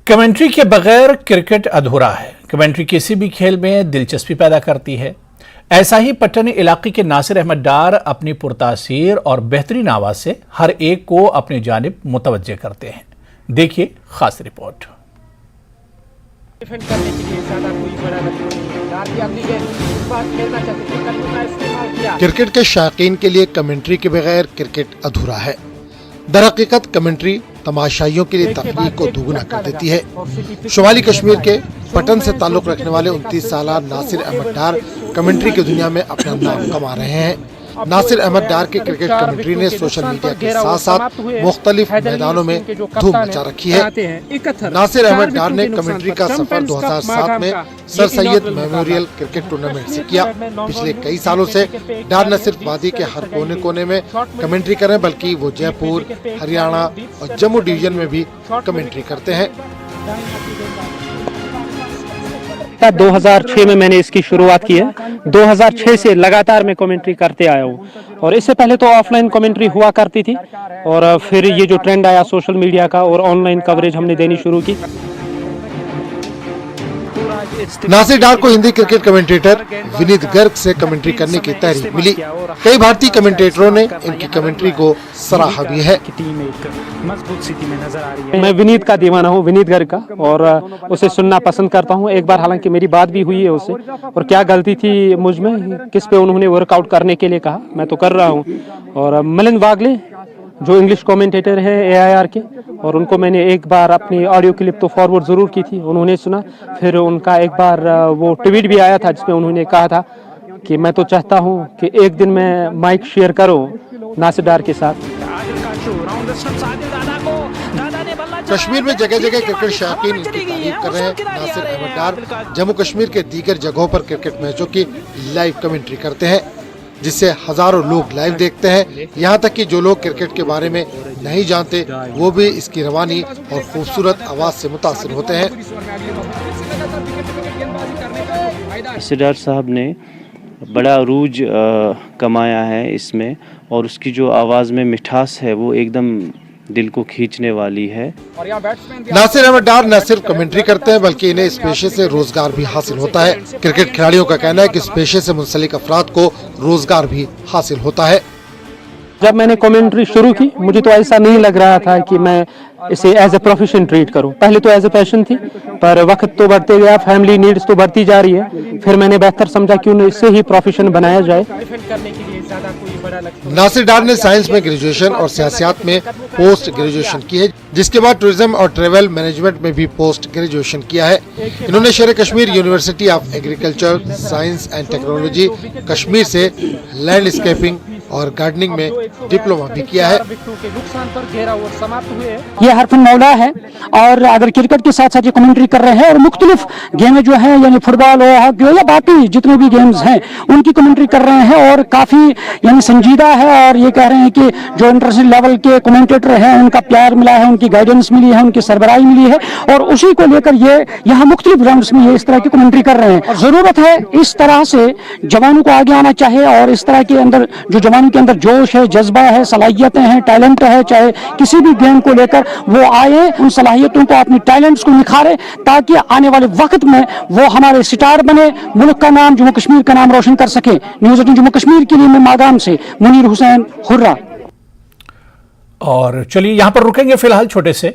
Commentary کے بغیر cricket ادھورا ہے۔ کمنٹری کسی بھی کھیل میں دلچسپی پیدا کرتی ہے۔ ایسا ہی پٹن علاقے کے ناصر احمد ڈار اپنی پرتاثیر اور بہترین آواز سے ہر ایک کو اپنی جانب متوجہ کرتے ہیں۔ دیکھیے خاص رپورٹ۔ کرکٹ کے شائقین کے لیے کمنٹری کے بغیر کرکٹ ادھورا ہے۔ درحقیقت کمنٹری تماشائیوں کے لیے تخلیق کو دوگنا کر دیتی ہے۔ شمالی کشمیر کے پٹن سے تعلق رکھنے والے 29 سالہ ناصر احمد ڈار کمنٹری کی دنیا میں اپنا نام کما رہے ہیں۔ ناصر احمد ڈار کی کرکٹ کمنٹری نے سوشل میڈیا کے ساتھ ساتھ مختلف میدانوں میں دھوم مچا رکھی ہے۔ ناصر احمد ڈار نے کمنٹری کا سفر 2007 میں سر سید میموریل کرکٹ ٹورنامنٹ سے کیا۔ پچھلے کئی سالوں سے ڈار نہ صرف وادی کے ہر کونے کونے میں کمنٹری کریں بلکہ وہ جے پور، ہریانہ اور جموں ڈویژن میں بھی کمنٹری کرتے ہیں۔ 2006 میں نے اس کی شروعات کی ہے۔ 2006 سے لگاتار میں کمنٹری کرتے آیا ہوں، اور اس سے پہلے تو آف لائن کمنٹری ہوا کرتی تھی، اور پھر یہ جو ٹرینڈ آیا سوشل میڈیا کا اور آن لائن کوریج ہم نے دینی شروع کی۔ ناصر ڈار کو ہندی کرکٹ کمنٹیٹر ونیت گرگ سے کمنٹری کرنے کی تحریک ملی۔ کئی بھارتی کمنٹیٹروں نے ان کی کمنٹری کو سراہا بھی ہے۔ میں ونیت کا دیوانہ ہوں، ونیت گرگ کا، اور اسے سننا پسند کرتا ہوں۔ ایک بار حالانکہ میری بات بھی ہوئی ہے اس سے، اور کیا غلطی تھی مجھ میں، کس پہ انہوں نے ورک آؤٹ کرنے کے لیے کہا، میں تو کر رہا ہوں۔ اور ملن واگلے جو انگلش کومنٹیٹر ہے AIR کے، اور ان کو میں نے ایک بار اپنی آڈیو کلپ تو فارورڈ ضرور کی تھی، انہوں نے سنا۔ پھر ان کا ایک بار وہ ٹویٹ بھی آیا تھا جس میں انہوں نے کہا تھا کہ میں تو چاہتا ہوں کہ ایک دن میں مائک شیئر کروں ناصر ڈار کے ساتھ۔ کشمیر میں جگہ جگہ کرکٹ شائقین ان کی تعریف کر رہے ہیں۔ ناصر احمد ڈار جموں کشمیر کے دیگر جگہوں پر کرکٹ میچوں کی لائیو کمنٹری کرتے ہیں، جس سے ہزاروں لوگ لائیو دیکھتے ہیں۔ یہاں تک کہ جو لوگ کرکٹ کے بارے میں نہیں جانتے وہ بھی اس کی روانی اور خوبصورت آواز سے متاثر ہوتے ہیں۔ ناصر ڈار صاحب نے بڑا عروج کمایا ہے اس میں، اور اس کی جو آواز میں مٹھاس ہے وہ ایک دم دل کو کھینچنے والی ہے۔ ناصر احمد ڈار نہ صرف کمنٹری کرتے ہیں بلکہ انہیں اس پیشے سے روزگار بھی حاصل ہوتا ہے۔ کرکٹ کھلاڑیوں کا کہنا ہے کہ اس پیشے سے منسلک افراد کو روزگار بھی حاصل ہوتا ہے۔ جب میں نے کمنٹری شروع کی مجھے تو ایسا نہیں لگ رہا تھا کہ میں اسے ایز اے پروفیشن ٹریٹ کروں۔ پہلے تو ایز اے پیشن تھی، پر وقت تو بڑھتے گیا، فیملی نیڈز تو بڑھتی جا رہی ہے، پھر میں نے بہتر سمجھا کہ انہیں اس سے ہی پروفیشن بنایا جائے۔ ناصر ڈار نے سائنس میں گریجویشن اور سیاسیات میں پوسٹ گریجویشن کی ہے، جس کے بعد ٹورزم اور ٹریول مینجمنٹ میں بھی پوسٹ گریجویشن کیا ہے۔ انہوں نے شیر Kashmir university of agriculture science and technology Kashmir سے لینڈ اسکیپنگ اور گارڈننگ میں ڈپلوما بھی کیا ہے۔ یہ حرفن مولا ہے، اور اگر کرکٹ کے ساتھ ساتھ یہ کمنٹری کر رہے ہیں اور مختلف گیمیں جو ہیں یعنی فٹ بال ہو، ہاکی ہو، یا باقی جتنے بھی گیمز ہیں ان کی کمنٹری کر رہے ہیں، اور کافی یعنی سنجیدہ ہے، اور یہ کہہ رہے ہیں کہ جو انٹرنیشنل لیول کے کمنٹیٹر ہیں ان کا پیار ملا ہے، ان کی گائیڈنس ملی ہے، ان کی سربراہی ملی ہے، اور اسی کو لے کر یہ یہاں مختلف راؤنڈز میں یہ اس طرح کی کمنٹری کر رہے ہیں۔ اور ضرورت ہے اس طرح سے جوانوں کو آگے آنا چاہیے، اور اس طرح کے اندر جو جوانوں کے اندر جوش ہے، جذبہ ہے، صلاحیتیں ہیں، ٹیلنٹ ہے، چاہے کسی بھی گیم کو لے کر وہ آئے، ان صلاحیتوں کو، اپنی ٹیلنٹس کو نکھارے، تاکہ آنے والے وقت میں وہ ہمارے سٹار بنے، ملک کا نام، جموں کشمیر کا نام روشن کر سکے۔ نیوز 18 جموں کشمیر کے لیے میں ماگام سے منیر حسین ہرہ۔ اور چلیے یہاں پر رکیں گے فی الحال چھوٹے سے